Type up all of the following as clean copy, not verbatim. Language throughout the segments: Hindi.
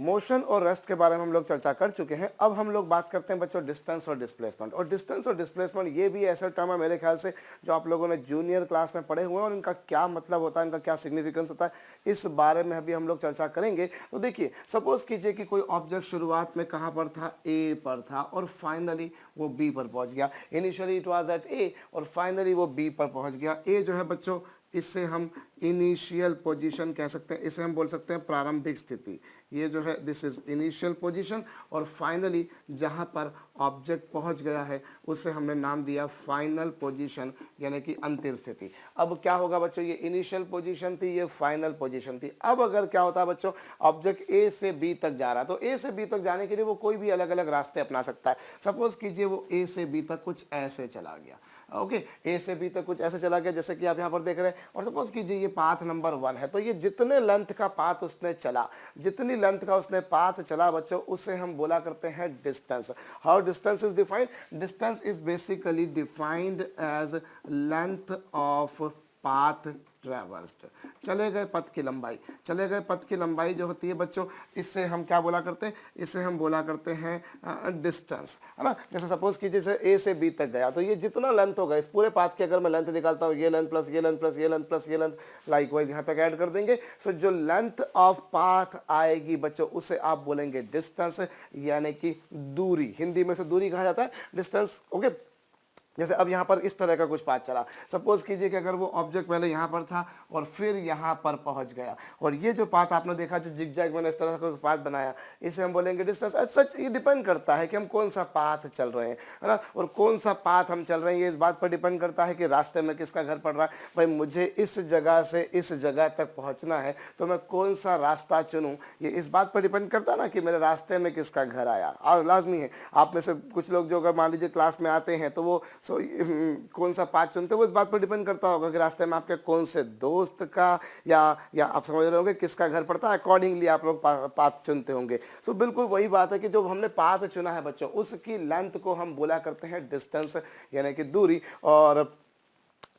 मोशन और रेस्ट के बारे में हम लोग चर्चा कर चुके हैं। अब हम लोग बात करते हैं बच्चों डिस्टेंस और डिस्प्लेसमेंट। और डिस्टेंस और डिस्प्लेसमेंट ये भी ऐसा टर्म है मेरे ख्याल से जो आप लोगों ने जूनियर क्लास में पढ़े हुए हैं, और इनका क्या मतलब होता है, इनका क्या सिग्निफिकेंस होता है, इस बारे में अभी हम लोग चर्चा करेंगे। तो देखिए, सपोज कीजिए कि कोई ऑब्जेक्ट शुरुआत में कहाँ पर था, ए पर था, और फाइनली वो बी पर पहुंच गया। इनिशियली इट वाज एट ए और फाइनली वो बी पर पहुंच गया। ए जो है बच्चों, इससे हम इनिशियल पोजीशन कह सकते हैं, इसे हम बोल सकते हैं प्रारंभिक स्थिति। ये जो है दिस इज इनिशियल पोजीशन, और फाइनली जहाँ पर ऑब्जेक्ट पहुँच गया है उससे हमने नाम दिया फाइनल पोजीशन, यानी कि अंतिम स्थिति। अब क्या होगा बच्चों, ये इनिशियल पोजीशन थी, ये फाइनल पोजीशन थी। अब अगर क्या होता है बच्चों, ऑब्जेक्ट ए से बी तक जा रहा है, तो ए से बी तक जाने के लिए वो कोई भी अलग अलग रास्ते अपना सकता है। सपोज कीजिए वो ए से बी तक कुछ ऐसे चला गया, ओके, ए से बी तक कुछ ऐसे चला गया जैसे कि आप यहाँ पर देख रहे हैं। और सपोज कीजिए ये पाथ नंबर 1 है, तो ये जितने लेंथ का पाथ उसने चला, जितनी लेंथ का उसने पाथ चला बच्चों, उसे हम बोला करते हैं distance. How distance is defined? Distance is basically defined as length of path traversed. चले गए पथ की लंबाई, चले गए पथ की लंबाई जो होती है बच्चों, इससे हम क्या बोला करते हैं, इसे हम बोला करते हैं डिस्टेंस, है ना। जैसे सपोज कीजिए जैसे ए से बी तक गया, तो ये जितना लेंथ होगा इस पूरे पाथ की अगर मैं लेंथ निकालता हूँ, ये लेंथ प्लस ये लेंथ प्लस ये लेंथ प्लस ये लेंथ, लाइकवाइज यहाँ तक ऐड कर देंगे। सो जो लेंथ ऑफ पाथ आएगी बच्चों, उसे आप बोलेंगे डिस्टेंस, यानी कि दूरी। हिंदी में से दूरी कहा जाता है डिस्टेंस, ओके। जैसे अब यहाँ पर इस तरह का कुछ पाथ चला, सपोज कीजिए कि अगर वो ऑब्जेक्ट पहले यहाँ पर था और फिर यहाँ पर पहुँच गया, और ये जो पाथ आपने देखा जो जिगजैग मैंने इस तरह का पाथ बनाया, इसे हम बोलेंगे डिस्टेंस। सच ये डिपेंड करता है कि हम कौन सा पाथ चल रहे हैं, है ना, और कौन सा पाथ हम चल रहे हैं ये इस बात पर डिपेंड करता है कि रास्ते में किसका घर पड़ रहा है। भाई मुझे इस जगह से इस जगह तक पहुँचना है, तो मैं कौन सा रास्ता चुनूँ, ये इस बात पर डिपेंड करता है ना कि मेरे रास्ते में किसका घर आया। और लाजमी है आप में से कुछ लोग जो अगर मान लीजिए क्लास में आते हैं तो वो कौन सा पाथ चुनते हैं, वो इस बात पर डिपेंड करता होगा कि रास्ते में आपके कौन से दोस्त का या आप समझ रहे होंगे किसका घर पड़ता है, अकॉर्डिंगली आप लोग पाथ चुनते होंगे। सो बिल्कुल वही बात है कि जो हमने पाथ चुना है बच्चों, उसकी लेंथ को हम बोला करते हैं डिस्टेंस, यानी कि दूरी। और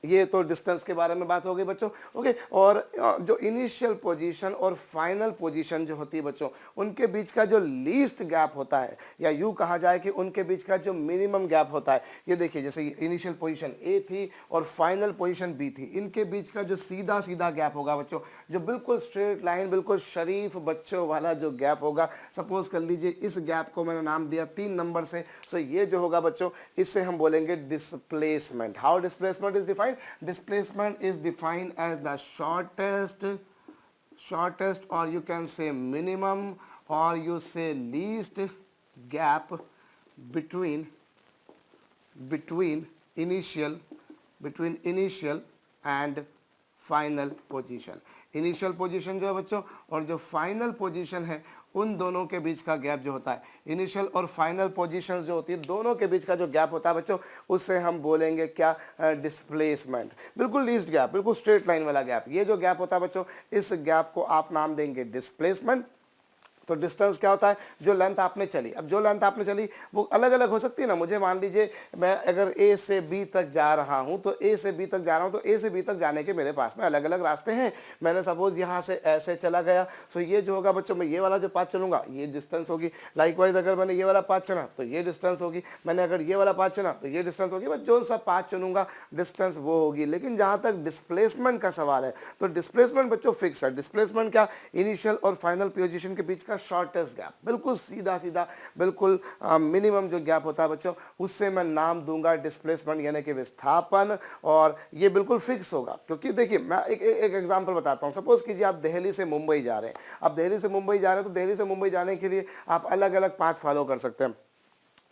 ये तो डिस्टेंस के बारे में बात हो गई बच्चों, ओके। और जो इनिशियल पोजीशन और फाइनल पोजीशन जो होती है बच्चों, उनके बीच का जो लीस्ट गैप होता है, या यूँ कहा जाए कि उनके बीच का जो मिनिमम गैप होता है, ये देखिए जैसे इनिशियल पोजीशन ए थी और फाइनल पोजीशन बी थी, इनके बीच का जो सीधा सीधा गैप होगा बच्चों, जो बिल्कुल स्ट्रेट लाइन, बिल्कुल शरीफ बच्चों वाला जो गैप होगा, सपोज कर लीजिए इस गैप को मैंने नाम दिया 3 नंबर से। सो ये जो होगा बच्चों, इससे हम बोलेंगे displacement. How displacement is defined? Displacement is defined as the shortest or you can say minimum or you say least gap between initial and final position। Initial position जो है बच्चों और जो फाइनल पोजीशन है, उन दोनों के बीच का गैप जो होता है, इनिशियल और फाइनल पोजीशंस जो होती है, दोनों के बीच का जो गैप होता है बच्चों, उससे हम बोलेंगे क्या? डिस्प्लेसमेंट। बिल्कुल लीस्ट गैप, बिल्कुल स्ट्रेट लाइन वाला गैप, ये जो गैप होता है बच्चों, इस गैप को आप नाम देंगे डिस्प्लेसमेंट। तो डिस्टेंस क्या होता है? जो लेंथ आपने चली। अब जो लेंथ आपने चली वो अलग अलग हो सकती है ना। मुझे मान लीजिए मैं अगर ए से बी तक जा रहा हूं, तो ए से बी तक जा रहा हूं, तो ए से बी तक जाने के मेरे पास में अलग अलग रास्ते हैं। मैंने सपोज यहां से ऐसे चला गया, सो ये जो होगा बच्चों, मैं ये वाला जो पाथ चलूंगा ये डिस्टेंस होगी। लाइकवाइज अगर मैंने ये वाला पाथ चुना तो ये डिस्टेंस होगी, मैंने अगर ये वाला पाथ चुना तो ये डिस्टेंस होगी। बस जो सा पाथ चुनूंगा डिस्टेंस वो होगी। लेकिन जहां तक डिस्प्लेसमेंट का सवाल है, तो डिस्प्लेसमेंट बच्चों फिक्स है। डिस्प्लेसमेंट क्या? इनिशियल और फाइनल पोजीशन के बीच का शॉर्टेस्ट गैप, बिल्कुल सीधा सीधा, बिल्कुल मिनिमम जो गैप होता है बच्चों, उससे मैं नाम दूंगा डिस्प्लेसमेंट, यानी कि विस्थापन। और ये बिल्कुल फिक्स होगा, क्योंकि देखिए मैं एक एग्जांपल बताता हूं। सपोज कीजिए आप दिल्ली से मुंबई जा रहे हैं। आप दिल्ली से मुंबई जा रहे हैं, तो दिल्ली से मुंबई जाने के लिए आप अलग अलग पाथ फॉलो कर सकते हैं।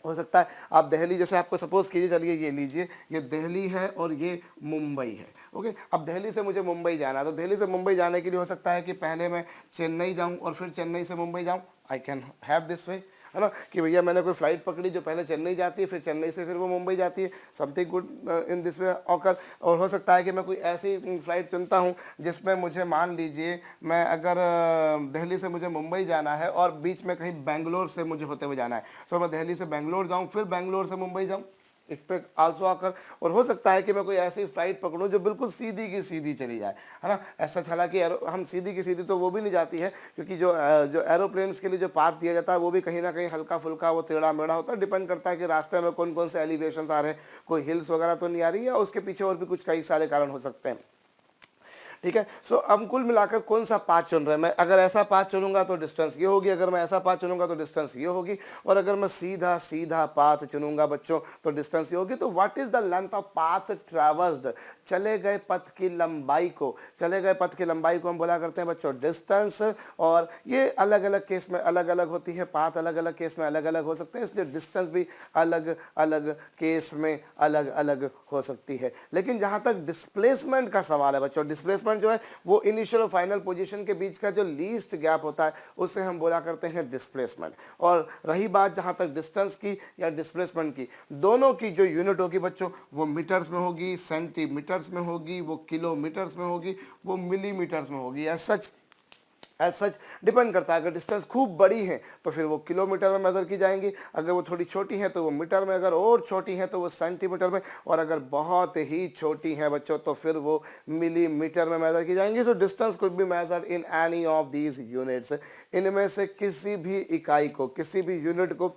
हो सकता है आप दिल्ली, जैसे आपको सपोज कीजिए, चलिए ये लीजिए, ये दिल्ली है और ये मुंबई है, ओके। अब दिल्ली से मुझे मुंबई जाना है, तो दिल्ली से मुंबई जाने के लिए हो सकता है कि पहले मैं चेन्नई जाऊं और फिर चेन्नई से मुंबई जाऊं। I can have this way, है ना, कि भैया मैंने कोई फ्लाइट पकड़ी जो पहले चेन्नई जाती है, फिर चेन्नई से फिर वो मुंबई जाती है। Something good in this way occur. और हो सकता है कि मैं कोई ऐसी फ्लाइट चुनता हूँ जिसमें मुझे मान लीजिए मैं अगर दिल्ली से मुझे मुंबई जाना है और बीच में कहीं बेंगलोर से मुझे होते हुए जाना है, सो मैं दिल्ली से बेंगलोर जाऊँ, फिर बेंगलोर से मुंबई जाऊँ। इट पे आल्सो आकर, और हो सकता है कि मैं कोई ऐसी फ्लाइट पकड़ूं जो बिल्कुल सीधी की सीधी चली जाए, है ना। ऐसा हालांकि हम सीधी की सीधी तो वो भी नहीं जाती है, क्योंकि जो एरोप्लेन्स के लिए जो पाथ दिया जाता है वो भी कहीं ना कहीं हल्का फुल्का वो टेढ़ा मेढ़ा होता है। डिपेंड करता है कि रास्ते में कौन कौन से एलिवेशन आ रहे हैं, कोई हिल्स वगैरह तो नहीं आ रही है, उसके पीछे और भी कुछ कई सारे कारण हो सकते हैं। ठीक है, सो अब कुल मिलाकर कौन सा पाथ चुन रहे हैं, मैं अगर ऐसा पाथ चुनूंगा तो डिस्टेंस ये होगी, अगर मैं ऐसा पाथ चुनूंगा तो डिस्टेंस ये होगी, और अगर मैं सीधा सीधा पाथ चुनूंगा बच्चों तो डिस्टेंस ये होगी। तो what is the length of path traversed, चले गए पथ की लंबाई को, चले गए पथ की लंबाई को हम बोला करते हैं बच्चों डिस्टेंस। और ये अलग अलग केस में अलग अलग होती है, पाथ अलग अलग केस में अलग अलग हो सकते हैं, इसलिए डिस्टेंस भी अलग अलग केस में अलग अलग हो सकती है। लेकिन जहां तक डिस्प्लेसमेंट का सवाल है बच्चों, डिस्प्लेसमेंट जो है वो इनिशियल और फाइनल पोजीशन के बीच का जो लीस्ट गैप होता है उसे हम बोला करते हैं डिस्प्लेसमेंट। और रही बात जहां तक डिस्टेंस की या डिस्प्लेसमेंट की, दोनों की जो यूनिट होगी बच्चों वो मीटर्स में होगी, सेंटीमीटर्स में होगी, वो किलोमीटर्स में होगी, वो मिलीमीटर्स में होगी। एज सच डिपेंड करता है, अगर डिस्टेंस खूब बड़ी है तो फिर वो किलोमीटर में मेज़र की जाएंगी, अगर वो थोड़ी छोटी है तो वो मीटर में, अगर और छोटी है तो वो सेंटीमीटर में, और अगर बहुत ही छोटी है बच्चों तो फिर वो मिलीमीटर में मेज़र की जाएंगी। So distance could be measured in any of these units, इनमें से किसी भी इकाई को, किसी भी यूनिट को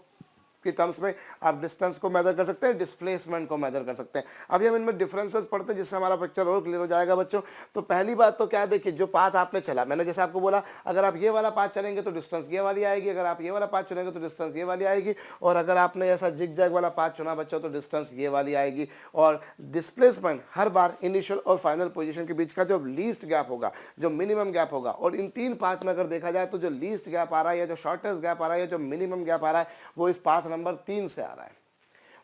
की टर्म्स में आप डिस्टेंस को मेजर कर सकते हैं, डिस्प्लेसमेंट को मेजर कर सकते हैं। अभी हम इनमें डिफरेंसेस पढ़ते हैं जिससे हमारा पिक्चर और क्लियर हो जाएगा बच्चों। तो पहली बात तो क्या है, देखिए जो पाथ आपने चला, मैंने जैसे आपको बोला अगर आप ये वाला पाथ चलेंगे तो डिस्टेंस ये वाली आएगी, अगर आप ये वाला पाथ चुनेंगे तो डिस्टेंस ये वाली आएगी, और अगर आपने ऐसा जिग जैग वाला पाथ चुना बच्चों तो डिस्टेंस ये वाली आएगी। और डिस्प्लेसमेंट हर बार इनिशियल और फाइनल पोजीशन के बीच का जो लीस्ट गैप होगा, जो मिनिमम गैप होगा, और इन तीन पाथ में अगर देखा जाए तो जो लीस्ट गैप आ रहा है या जो शॉर्टेस्ट गैप आ रहा है या जो मिनिमम गैप आ रहा है वो इस पाथ नंबर 3 से आ रहा है,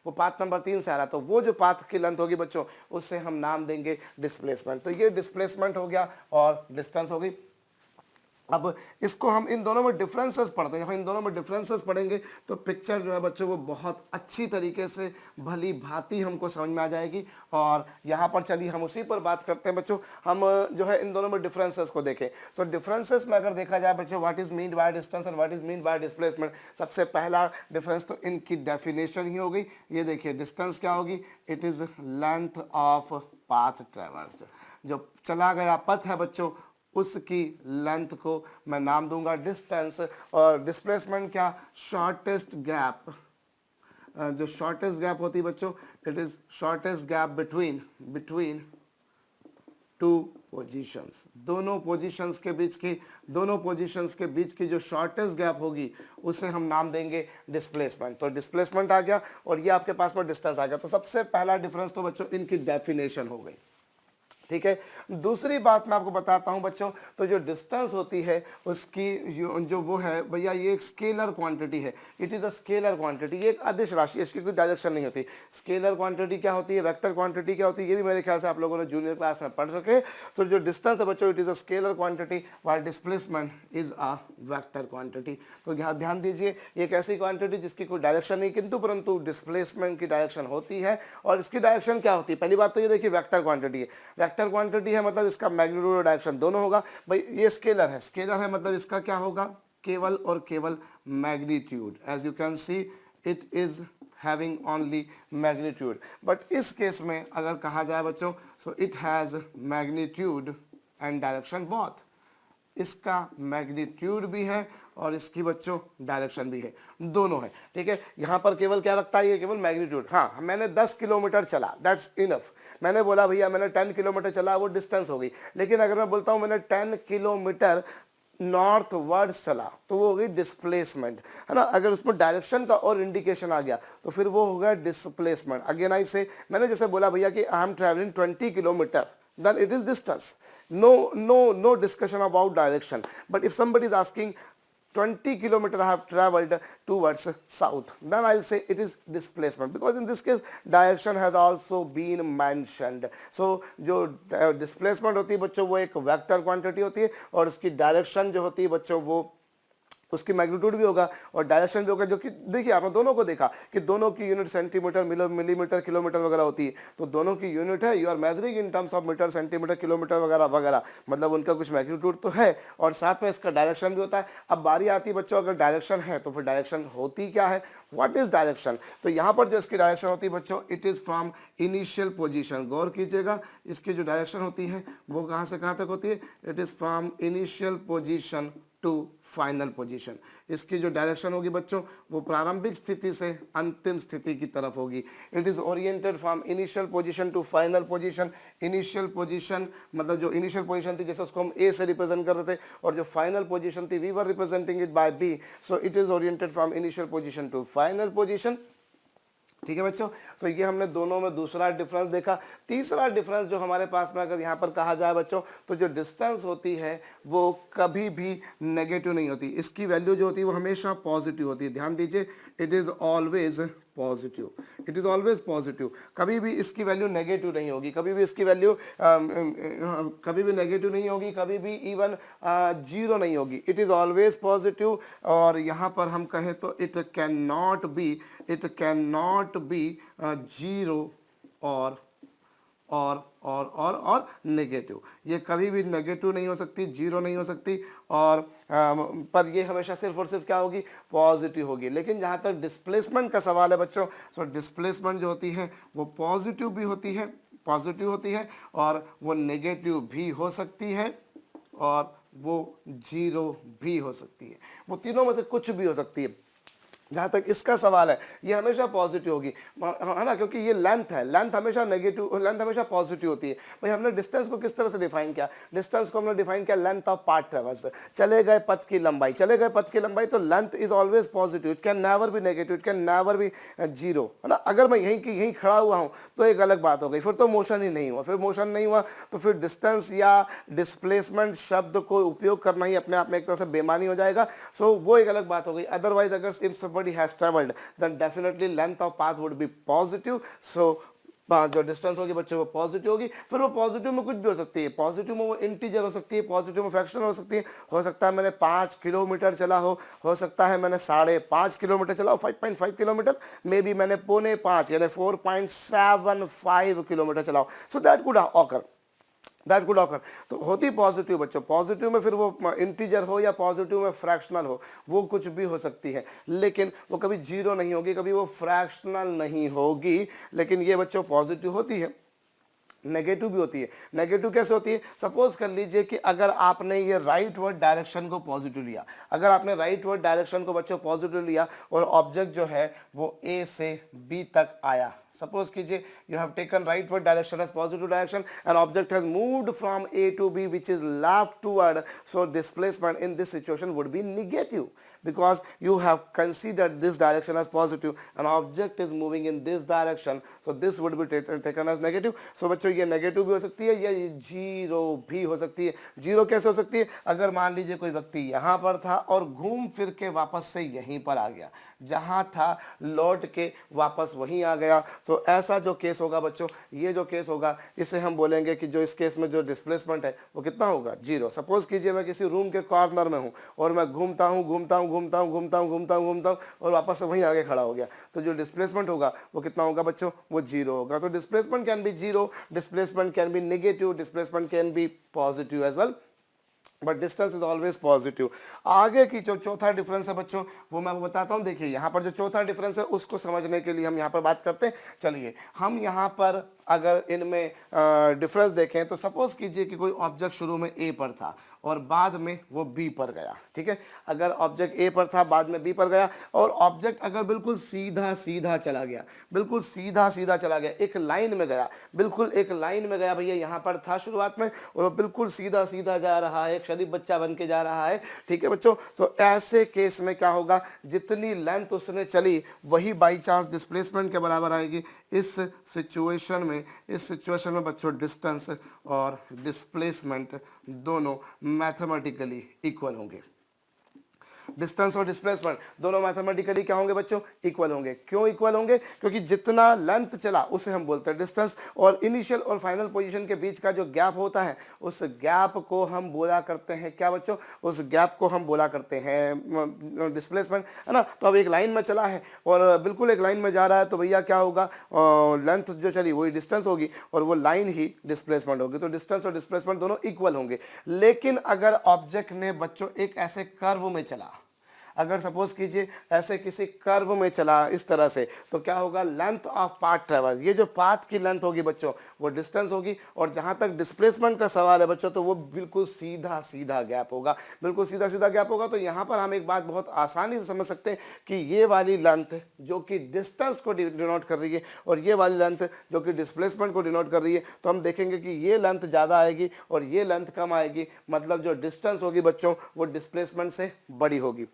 वो पाथ नंबर 3 से आ रहा है। तो वो जो पाथ की लेंथ होगी बच्चों उससे हम नाम देंगे डिस्प्लेसमेंट। तो ये डिस्प्लेसमेंट हो गया और डिस्टेंस हो गई। अब इसको हम इन दोनों में डिफरेंसेस पढ़ते हैं, जब इन दोनों में डिफरेंसेस पढ़ेंगे तो पिक्चर जो है बच्चों वो बहुत अच्छी तरीके से भली भांति हमको समझ में आ जाएगी। और यहाँ पर चलिए हम उसी पर बात करते हैं बच्चों, हम जो है इन दोनों में डिफरेंसेस को देखें। सो डिफरेंसेस में अगर देखा जाए बच्चों what is mean by distance और what is mean by displacement, सबसे पहला डिफरेंस तो इनकी डेफिनेशन ही हो गई। ये देखिए डिस्टेंस क्या होगी, it is length of path traversed, जो चला गया पथ है बच्चों उसकी लेंथ को मैं नाम दूंगा डिस्टेंस। और डिस्प्लेसमेंट क्या, शॉर्टेस्ट गैप, जो शॉर्टेस्ट गैप होती है बच्चों it is shortest gap between two positions, दोनों पोजीशंस के बीच की जो शॉर्टेस्ट गैप होगी उसे हम नाम देंगे डिस्प्लेसमेंट। तो डिस्प्लेसमेंट आ गया और ये आपके पास में डिस्टेंस आ गया। तो सबसे पहला डिफरेंस तो बच्चों इनकी डेफिनेशन हो गई, ठीक है। दूसरी बात मैं आपको बताता हूं बच्चों, तो जो डिस्टेंस होती है उसकी जो वो है भैया ये एक स्केलर क्वांटिटी है, it is a scalar quantity, ये एक अदिश राशि, इसकी कोई डायरेक्शन नहीं होती। स्केलर क्वांटिटी क्या होती है, वेक्टर क्वांटिटी क्या होती है, ये भी मेरे ख्याल से आप लोगों ने जूनियर क्लास में पढ़ रखे। तो जो डिस्टेंस है बच्चों it is a scalar quantity while displacement is a vector quantity. तो यहाँ ध्यान दीजिए ये एक ऐसी क्वांटिटी जिसकी कोई डायरेक्शन नहीं, किंतु परंतु डिस्प्लेसमेंट की डायरेक्शन होती है। और इसकी डायरेक्शन क्या होती है, पहली बात तो ये देखिए वेक्टर क्वांटिटी है, वेक्टर क्वांटिटी है मतलब इसका मैग्नीट्यूड और डायरेक्शन दोनों होगा। भाई ये स्केलर है मतलब इसका क्या होगा, केवल और केवल magnitude. As you can see it is having only magnitude. But इस केस में अगर कहा जाए बच्चों so it has magnitude and direction both, इसका मैग्नीट्यूड भी है और इसकी बच्चों डायरेक्शन भी है, दोनों है, ठीक है। यहाँ पर केवल क्या लगता है, ये केवल मैग्नीट्यूड। हाँ मैंने 10 किलोमीटर चला, दैट्स इनफ। मैंने बोला भैया मैंने 10 किलोमीटर चला, वो डिस्टेंस हो गई। लेकिन अगर मैं बोलता हूँ मैंने 10 किलोमीटर नॉर्थ वर्ड चला तो वो हो गई डिस्प्लेसमेंट, है ना। अगर उसमें डायरेक्शन का और इंडिकेशन आ गया तो फिर वो हो गया डिस्प्लेसमेंट। अगेन आई से, मैंने जैसे बोला भैया कि I am travelling 20 kilometre, then it is distance, no discussion about direction. But if somebody is asking 20 kilometer I have traveled towards south, then I'll say it is displacement, because in this case direction has also been mentioned. So जो displacement होती है बच्चों वो एक वेक्टर क्वांटिटी होती है और उसकी डायरेक्शन जो होती है बच्चों वो उसकी मैग्नीट्यूड भी होगा और डायरेक्शन भी होगा, जो कि देखिए आपने दोनों को देखा कि दोनों की यूनिट सेंटीमीटर, मिलीमीटर, किलोमीटर वगैरह होती है, तो दोनों की यूनिट है, you are measuring in terms of metre, centimetre, kilometre वगैरह वगैरह, मतलब उनका कुछ मैग्नीट्यूड तो है और साथ में इसका डायरेक्शन भी होता है। अब बारी आती है बच्चों, अगर डायरेक्शन है तो फिर डायरेक्शन होती क्या है, व्हाट इज डायरेक्शन? तो यहाँ पर जो इसकी डायरेक्शन होती है बच्चों, it is from initial position. गौर कीजिएगा, इसकी जो डायरेक्शन होती है वो कहाँ से कहाँ तक होती है, it is from initial position to final position. इसकी जो डायरेक्शन होगी बच्चों वो प्रारंभिक स्थिति से अंतिम स्थिति की तरफ होगी। It is oriented from initial position to final position. Initial position मतलब जो इनिशियल पोजीशन थी जैसे उसको हम ए से रिप्रेजेंट कर रहे थे, और जो फाइनल पोजीशन थी we were representing it by B, so it is oriented from initial position to final position. ठीक है बच्चों, तो ये हमने दोनों में दूसरा डिफरेंस देखा। तीसरा डिफरेंस जो हमारे पास में अगर यहाँ पर कहा जाए बच्चों, तो जो डिस्टेंस होती है वो कभी भी नेगेटिव नहीं होती, इसकी वैल्यू जो होती है वो हमेशा पॉजिटिव होती है। ध्यान दीजिए, it is always positive, it is always positive, कभी भी इसकी वैल्यू नेगेटिव नहीं होगी, कभी भी इसकी वैल्यू कभी भी नेगेटिव नहीं होगी, कभी भी इवन जीरो नहीं होगी, इट इज़ ऑलवेज पॉजिटिव। और यहाँ पर हम कहें तो it can not be zero और नेगेटिव, ये कभी भी नेगेटिव नहीं हो सकती, जीरो नहीं हो सकती, और पर ये हमेशा सिर्फ और सिर्फ क्या होगी, पॉजिटिव होगी। लेकिन जहाँ तक डिस्प्लेसमेंट का सवाल है बच्चों, तो डिस्प्लेसमेंट जो होती है वो पॉजिटिव भी होती है, पॉजिटिव होती है, और वो नेगेटिव भी हो सकती है, और वो जीरो भी हो सकती है, वो तीनों में से कुछ भी हो सकती है। जहाँ तक इसका सवाल है ये हमेशा पॉजिटिव होगी, है ना, क्योंकि ये लेंथ है, लेंथ हमेशा नेगेटिव, लेंथ हमेशा पॉजिटिव होती है। भाई हमने डिस्टेंस को किस तरह से डिफाइन किया, डिस्टेंस को हमने डिफाइन किया लेंथ ऑफ पाथ ट्रेवर्स, चले गए पथ की लंबाई, चले गए पथ की लंबाई, तो length is always positive, it can never be negative, it can never be zero, है ना। अगर मैं यहीं खड़ा हुआ हूँ तो एक अलग बात हो गई, फिर तो मोशन ही नहीं हुआ, फिर मोशन नहीं हुआ तो फिर डिस्टेंस या डिस्प्लेसमेंट शब्द को उपयोग करना ही अपने आप में एक तरह से बेमानी हो जाएगा। सो वो एक अलग बात हो गई। अदरवाइज अगर if somebody has traveled then definitely length of path would be positive, so जो डिस्टेंस होगी बच्चों वो पॉजिटिव होगी। फिर वो पॉजिटिव में कुछ भी हो सकती है, पॉजिटिव में वो इंटीजर हो सकती है, पॉजिटिव में फ्रैक्शन हो सकती है, हो सकता है मैंने 5 किलोमीटर चला हो सकता है मैंने 5.5 किलोमीटर चला हो, 5.5 किलोमीटर, मे बी मैंने 4.5 यानी 4.75 किलोमीटर चला हो, so that could occur, that could occur. तो होती पॉजिटिव बच्चों, पॉजिटिव में फिर वो इंटीजर हो या पॉजिटिव में फ्रैक्शनल हो, वो कुछ भी हो सकती है, लेकिन वो कभी जीरो नहीं होगी, कभी वो फ्रैक्शनल नहीं होगी। लेकिन ये बच्चों पॉजिटिव होती है, नेगेटिव भी होती है। नेगेटिव कैसे होती है, सपोज कर लीजिए कि अगर आपने ये राइट वर्ड डायरेक्शन को पॉजिटिव लिया, अगर आपने राइट वर्ड डायरेक्शन को बच्चों पॉजिटिव लिया और ऑब्जेक्ट जो है वो ए से बी तक आया, सपोज कीजिए you have taken rightward direction as positive direction and object has moved from A to B which is leftward, so displacement in this situation would be negative because you have considered this direction as positive and object is moving in this direction, so this would be taken as negative। so बच्चों ये नेगेटिव भी हो सकती है या ये जीरो भी हो सकती है। जीरो कैसे हो सकती है, अगर मान लीजिए कोई व्यक्ति यहाँ पर था और घूम फिर के वापस से यहीं पर आ गया, जहाँ था लौट के वापस वहीं आ गया, तो ऐसा जो केस होगा बच्चों, ये जो केस होगा इसे हम बोलेंगे कि जो इस केस में जो डिस्प्लेसमेंट है वो कितना होगा, जीरो। सपोज कीजिए मैं किसी रूम के कॉर्नर में हूँ और मैं घूमता हूँ और वापस से वहीं आगे खड़ा हो गया, तो जो डिस्प्लेसमेंट होगा वो कितना होगा बच्चों, वो जीरो होगा। तो displacement can be zero, displacement can be negative, displacement can be positive as well, but distance is always positive. आगे की जो चौथा डिफरेंस है बच्चों वो मैं बताता हूँ। देखिए यहाँ पर जो चौथा डिफरेंस है उसको समझने के लिए हम यहाँ पर बात करते हैं। चलिए हम यहाँ पर अगर इनमें डिफरेंस देखें तो सपोज कीजिए कि कोई ऑब्जेक्ट शुरू में ए पर था और बाद में वो बी पर गया, ठीक है। अगर ऑब्जेक्ट ए पर था बाद में बी पर गया और ऑब्जेक्ट अगर बिल्कुल सीधा सीधा चला गया, बिल्कुल सीधा सीधा चला गया, एक लाइन में गया, बिल्कुल एक लाइन में गया, भैया यहाँ पर था शुरुआत में और बिल्कुल सीधा सीधा जा रहा है, एक शरीफ बच्चा बन के जा रहा है, ठीक है बच्चों। तो ऐसे केस में क्या होगा, जितनी लेंथ उसने चली वही बाई चांस डिस्प्लेसमेंट के बराबर आएगी। इस सिचुएशन में बच्चों डिस्टेंस और डिस्प्लेसमेंट दोनों मैथमेटिकली इक्वल होंगे। डिस्टेंस और डिस्प्लेसमेंट दोनों मैथमेटिकली क्या होंगे बच्चों, इक्वल होंगे। क्यों इक्वल होंगे, क्योंकि जितना लेंथ चला उसे हम बोलते हैं डिस्टेंस, और इनिशियल और फाइनल पोजीशन के बीच का जो गैप होता है उस गैप को हम बोला करते हैं क्या बच्चों, उस गैप को हम बोला करते हैं डिस्प्लेसमेंट, है ना। तो अब एक लाइन में चला है और बिल्कुल एक लाइन में जा रहा है, तो भैया क्या होगा, लेंथ जो चली वही डिस्टेंस होगी और वो लाइन ही डिस्प्लेसमेंट होगी। तो डिस्टेंस और डिस्प्लेसमेंट दोनों इक्वल होंगे। लेकिन अगर ऑब्जेक्ट ने बच्चों एक ऐसे कर्व में चला, अगर सपोज कीजिए ऐसे किसी कर्व में चला इस तरह से, तो क्या होगा, लेंथ ऑफ पाथ ट्रेवल्स, ये जो पाथ की लेंथ होगी बच्चों वो डिस्टेंस होगी, और जहां तक डिस्प्लेसमेंट का सवाल है बच्चों तो वो बिल्कुल सीधा सीधा गैप होगा, बिल्कुल सीधा सीधा गैप होगा। तो यहां पर हम एक बात बहुत आसानी से समझ सकते हैं कि ये वाली लेंथ जो कि डिस्टेंस को डिनोट कर रही है और ये वाली लेंथ जो कि डिस्प्लेसमेंट को डिनोट कर रही है, तो हम देखेंगे कि ये लेंथ ज़्यादा आएगी और ये लेंथ कम आएगी, मतलब जो डिस्टेंस होगी बच्चों वो डिस्प्लेसमेंट से बड़ी होगी।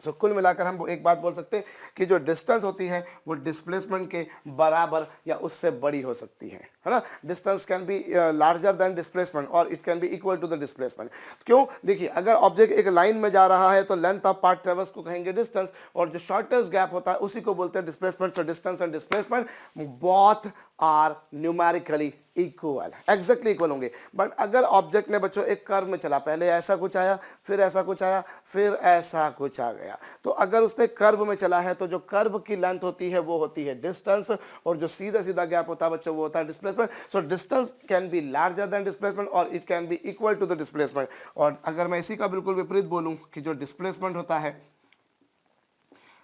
तो कुल मिलाकर हम एक बात बोल सकते हैं कि जो डिस्टेंस होती है वो डिस्प्लेसमेंट के बराबर या उससे बड़ी हो सकती है ना। Distance can be larger than displacement और it can be equal to the displacement. क्यों, देखिए अगर ऑब्जेक्ट एक लाइन में जा रहा है तो लेंथ ऑफ पाथ ट्रेवल्स को कहेंगे डिस्टेंस, और जो शॉर्टेस्ट गैप होता है उसी को बोलते हैं displacement. So distance and displacement both are numerically equal, exactly equal होंगे। बट अगर ऑब्जेक्ट ने बच्चों एक कर्व में चला, पहले ऐसा कुछ आया, फिर ऐसा कुछ आया, फिर ऐसा कुछ आ गया, तो अगर उसने कर्व में चला है तो जो कर्व की लेंथ होती है वो होती है डिस्टेंस, और जो सीधा सीधा गैप होता है बच्चों वो होता है displacement. So distance can be larger than displacement और it can be equal to the displacement. और अगर मैं इसी का बिल्कुल विपरीत बोलूं कि जो डिस्प्लेसमेंट होता है,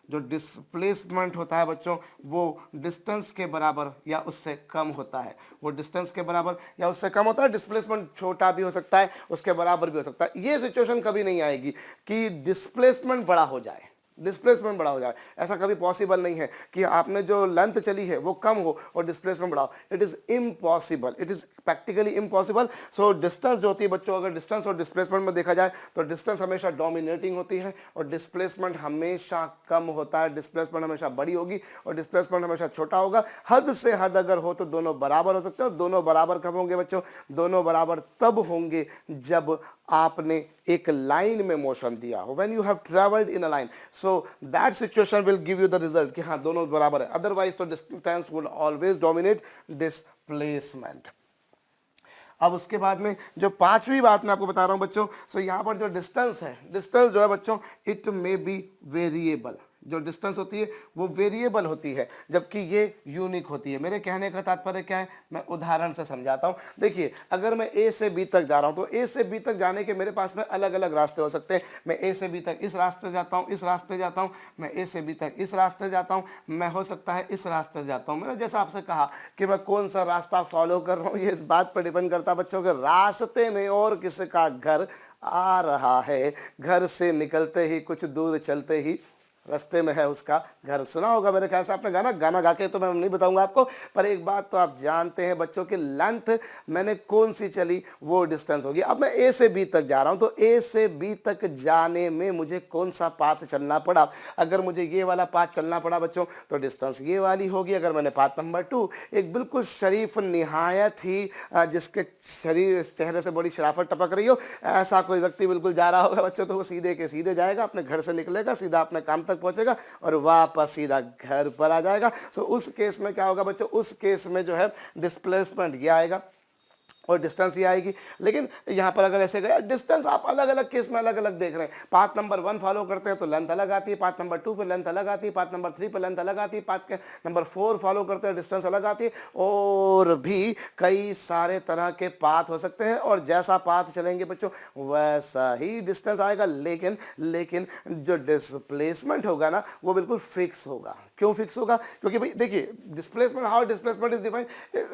जो डिस्प्लेसमेंट होता है बच्चों वो डिस्टेंस के बराबर या उससे कम होता है, वो डिस्टेंस के बराबर या उससे कम होता है। डिस्प्लेसमेंट छोटा भी हो सकता है, उसके बराबर भी हो सकता है। ये सिचुएशन कभी नहीं आएगी कि डिस्प्लेसमेंट बड़ा हो जाए, डिस्प्लेसमेंट बड़ा हो जाए, ऐसा कभी पॉसिबल नहीं है कि आपने जो लेंथ चली है वो कम हो और डिस्प्लेसमेंट बढ़ाओ। It is impossible, it is practically impossible. So distance जो होती है बच्चों, अगर डिस्टेंस और डिस्प्लेसमेंट में देखा जाए तो डिस्टेंस हमेशा डोमिनेटिंग होती है और डिस्प्लेसमेंट हमेशा कम होता है। डिस्प्लेसमेंट हमेशा बड़ी होगी और डिस्प्लेसमेंट हमेशा छोटा होगा। हद से हद अगर हो तो दोनों बराबर हो सकते हैं, और दोनों बराबर कब होंगे बच्चों, दोनों बराबर तब होंगे जब आपने एक लाइन में मोशन दिया हो, when you have travelled in a line, so that situation will give you the result कि हाँ दोनों बराबर है। अदरवाइज तो distance would always dominate displacement. अब उसके बाद में जो पांचवी बात मैं आपको बता रहा हूं बच्चों, सो यहां पर जो डिस्टेंस है, डिस्टेंस जो है बच्चों इट मे बी वेरिएबल। जो डिस्टेंस होती है वो वेरिएबल होती है, जबकि ये यूनिक होती है। मेरे कहने का तात्पर्य क्या है, मैं उदाहरण से समझाता हूँ। देखिए अगर मैं ए से बी तक जा रहा हूँ तो ए से बी तक जाने के मेरे पास में अलग अलग रास्ते हो सकते हैं। मैं ए से बी तक इस रास्ते जाता हूँ, इस रास्ते जाता हूँ, मैं ए से बी तक इस रास्ते जाता हूँ, मैं हो सकता है इस रास्ते जाता हूँ। मैंने जैसा आपसे कहा कि मैं कौन सा रास्ता फॉलो कर रहा हूँ ये इस बात पर डिपेंड करता है बच्चों के रास्ते में और किसी का घर आ रहा है, घर से निकलते ही कुछ दूर चलते ही रास्ते में है उसका घर। सुना होगा मेरे ख्याल से आपने गाना गा के, तो मैं नहीं बताऊंगा आपको, पर एक बात तो आप जानते हैं बच्चों की लेंथ मैंने कौन सी चली वो डिस्टेंस होगी। अब मैं ए से बी तक जा रहा हूं तो ए से बी तक जाने में मुझे कौन सा पाथ चलना पड़ा। अगर मुझे ये वाला पाथ चलना पड़ा बच्चों तो डिस्टेंस ये वाली होगी। अगर मैंने पाथ नंबर 2, एक बिल्कुल शरीफ निहायत ही जिसके शरीर चेहरे से बड़ी शराफत टपक रही हो, ऐसा कोई व्यक्ति बिल्कुल जा रहा होगा बच्चों, तो वो सीधे के सीधे जाएगा, अपने घर से निकलेगा, सीधा अपने काम तक पहुंचेगा और वापस सीधा घर पर आ जाएगा। सो उस केस में क्या होगा बच्चों, उस केस में जो है डिस्प्लेसमेंट ये आएगा और डिस्टेंस ये आएगी। लेकिन यहाँ पर अगर ऐसे गया डिस्टेंस, आप अलग अलग केस में अलग अलग देख रहे हैं। पाथ नंबर 1 फॉलो करते हैं तो लेंथ अलग आती है, पाथ नंबर 2 पर लेंथ अलग आती है, पाथ नंबर 3 पर लेंथ अलग आती है, पाथ के नंबर 4 फॉलो करते हैं डिस्टेंस अलग आती है, और भी कई सारे तरह के पाथ हो सकते हैं। और जैसा पाथ चलेंगे बच्चों वैसा ही डिस्टेंस आएगा। लेकिन जो डिस्प्लेसमेंट होगा ना वो बिल्कुल फिक्स होगा। क्यों फिक्स होगा, क्योंकि भाई देखिए displacement, how displacement is defined,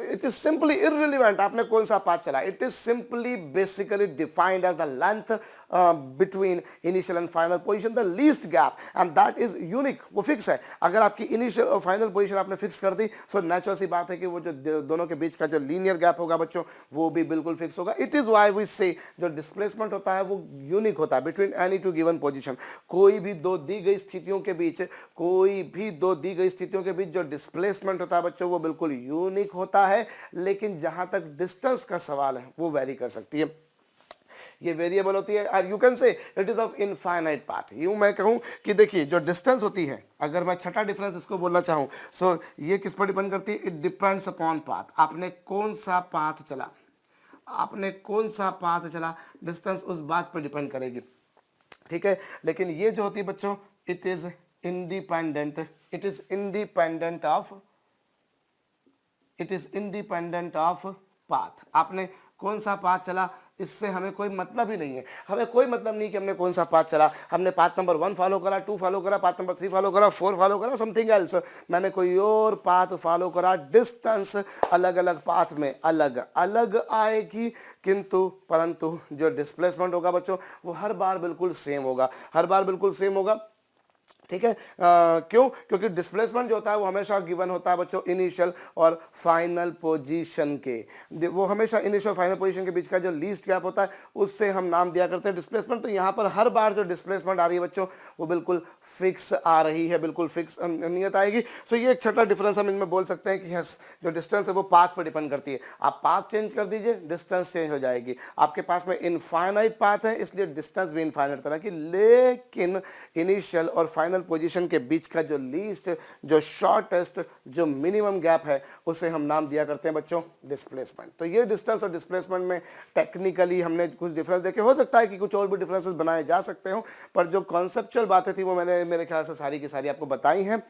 it is simply irrelevant आपने कौन सा पाथ चला। It is simply basically defined as the length between initial and final position, the least gap, and that is unique, वो फिक्स है। अगर आपकी इनिशियल और फाइनल पोजीशन आपने फिक्स कर दी, सो नेचुरल सी बात है कि वो जो दोनों के बीच का जो लीनियर गैप होगा बच्चों वो भी बिल्कुल फिक्स होगा। इट इज व्हाई वी से जो डिस्प्लेसमेंट होता है वो यूनिक होता है between any two given position. कोई भी दो दी गई स्थितियों के बीच, जो डिस्प्लेसमेंट होता है बच्चों वो बिल्कुल यूनिक होता है। लेकिन जहां तक डिस्टेंस का सवाल है वो वेरी कर सकती है। ये वेरिएबल होती है, और you can say it is of infinite path. यूं मैं कहूं कि देखिए जो डिस्टेंस होती है, अगर मैं छठा डिफरेंस इसको बोलना चाहूं, सो ये किस पर डिपेंड करती है, इट डिपेंड्स अपॉन पाथ। आपने कौन सा पाथ चला, आपने कौन सा पाथ चला, डिस्टेंस उस बात पर डिपेंड करेगी, ठीक है। लेकिन ये जो होती है बच्चों, it is independent, it is independent of, it is independent of path. आपने कौन सा पाथ चला, इससे हमें कोई मतलब ही नहीं है, हमें कोई मतलब नहीं कि हमने कौन सा पाथ चला, हमने पाथ नंबर 1 फॉलो करा, 2 फॉलो करा, पाथ नंबर 3 फॉलो करा, 4 फॉलो करा, समथिंग एल्स, मैंने कोई और पाथ फॉलो करा। डिस्टेंस अलग अलग पाथ में अलग अलग आएगी, किंतु परंतु जो डिस्प्लेसमेंट होगा बच्चों वो हर बार बिल्कुल सेम होगा, हर बार बिल्कुल सेम होगा, ठीक है। क्यों? क्योंकि डिस्प्लेसमेंट जो होता है वो हमेशा गिवन होता है बच्चों इनिशियल और फाइनल पोजीशन के, वो हमेशा इनिशियल फाइनल पोजीशन के बीच का जो लीस्ट गैप होता है उससे हम नाम दिया करते हैं डिस्प्लेसमेंट। तो यहाँ पर हर बार जो डिस्प्लेसमेंट आ रही है बच्चों वो बिल्कुल फिक्स आ रही है, बिल्कुल फिक्स नियत आएगी। सो ये एक छठा डिफरेंस हम इनमें बोल सकते हैं कि यस, जो डिस्टेंस है वो पाथ पर डिपेंड करती है। आप पाथ चेंज कर दीजिए, डिस्टेंस चेंज हो जाएगी। आपके पास में इनफाइनाइट पाथ है इसलिए डिस्टेंस भी इनफाइनाइट तरह की, लेकिन इनिशियल और फाइनल पोजीशन के बीच का जो लीस्ट, जो शॉर्टेस्ट, जो मिनिमम गैप है उसे हम नाम दिया करते हैं बच्चों डिस्प्लेसमेंट। तो ये डिस्टेंस और डिस्प्लेसमेंट में टेक्निकली हमने कुछ डिफरेंस देखे, हो सकता है कि कुछ और भी डिफरेंसेस बनाए जा सकते हो, पर जो कॉन्सेप्चुअल बातें थी वो मैंने मेरे ख्याल से सारी की सारी आपको बताई हैं।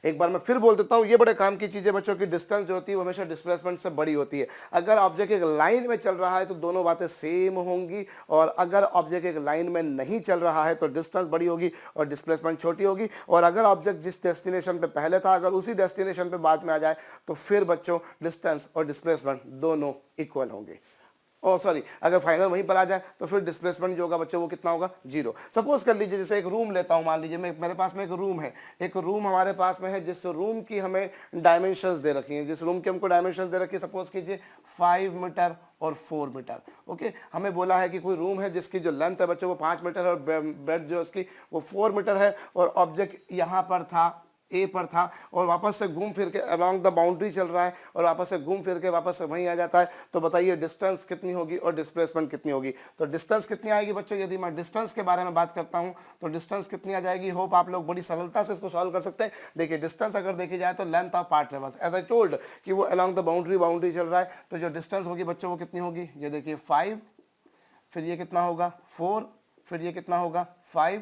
एक बार मैं फिर बोल देता हूँ, ये बड़े काम की चीज़ है बच्चों की, डिस्टेंस जो होती है वो हमेशा डिस्प्लेसमेंट से बड़ी होती है। अगर ऑब्जेक्ट एक लाइन में चल रहा है तो दोनों बातें सेम होंगी, और अगर ऑब्जेक्ट एक लाइन में नहीं चल रहा है तो डिस्टेंस बड़ी होगी और डिस्प्लेसमेंट छोटी होगी। और अगर ऑब्जेक्ट जिस डेस्टिनेशन पे पहले था अगर उसी डेस्टिनेशन पे बाद में आ जाए तो फिर बच्चों डिस्टेंस और डिस्प्लेसमेंट दोनों इक्वल होंगे। सॉरी, अगर फाइनल वहीं पर आ जाए तो फिर डिस्प्लेसमेंट जो होगा बच्चों वो कितना होगा, 0। सपोज कर लीजिए जैसे एक रूम लेता हूँ, मान लीजिए मेरे पास में एक रूम है, एक रूम हमारे पास में है जिस रूम की हमें डायमेंशंस दे रखी हैं, जिस रूम की हमको डायमेंशंस दे रखी है, सपोज कीजिए 5 मीटर और 4 मीटर। ओके, हमें बोला है कि कोई रूम है जिसकी जो लेंथ है बच्चों वो 5 मीटर है और बेड जो उसकी वो 4 मीटर है, और ऑब्जेक्ट यहाँ पर था, ए पर था, और वापस से घूम फिर के अलोंग द बाउंड्री चल रहा है और वापस से घूम फिर के वापस से वहीं आ जाता है। तो बताइए डिस्टेंस कितनी होगी और डिस्प्लेसमेंट कितनी होगी। तो डिस्टेंस कितनी आएगी बच्चों, यदि मैं डिस्टेंस के बारे में बात करता हूं तो डिस्टेंस कितनी आ जाएगी। होप आप लोग बड़ी सरलता से इसको सॉल्व कर सकते हैं। देखिए डिस्टेंस अगर देखी जाए तो length of part traverse, as I told कि वो अलोंग द बाउंड्री चल रहा है, तो जो डिस्टेंस होगी बच्चों वो कितनी होगी, ये देखिए 5, फिर ये कितना होगा 4, फिर ये कितना होगा 5,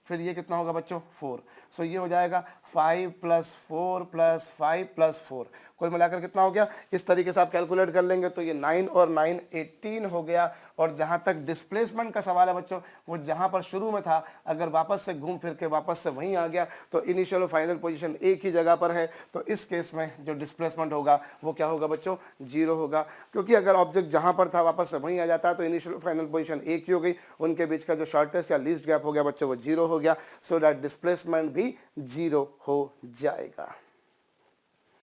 फिर ये कितना होगा बच्चों 4। सो ये हो जाएगा 5 + 4 + 5 + 4, कुल मिलाकर कितना हो गया। इस तरीके से आप कैलकुलेट कर लेंगे तो ये 9 और 9 18 हो गया। और जहाँ तक डिस्प्लेसमेंट का सवाल है बच्चों, वो जहाँ पर शुरू में था अगर वापस से घूम फिर के वापस से वहीं आ गया तो इनिशियल और फाइनल पोजीशन एक ही जगह पर है, तो इस केस में जो डिस्प्लेसमेंट होगा वो क्या होगा बच्चों, 0 होगा। क्योंकि अगर ऑब्जेक्ट जहाँ पर था वापस से वहीं आ जाता है तो इनिशियल और फाइनल पोजीशन एक ही हो गई, उनके बीच का जो शॉर्टेस्ट या लीस्ट गैप हो गया बच्चों वो 0 हो गया। सो दैट डिस्प्लेसमेंट भी 0 हो जाएगा।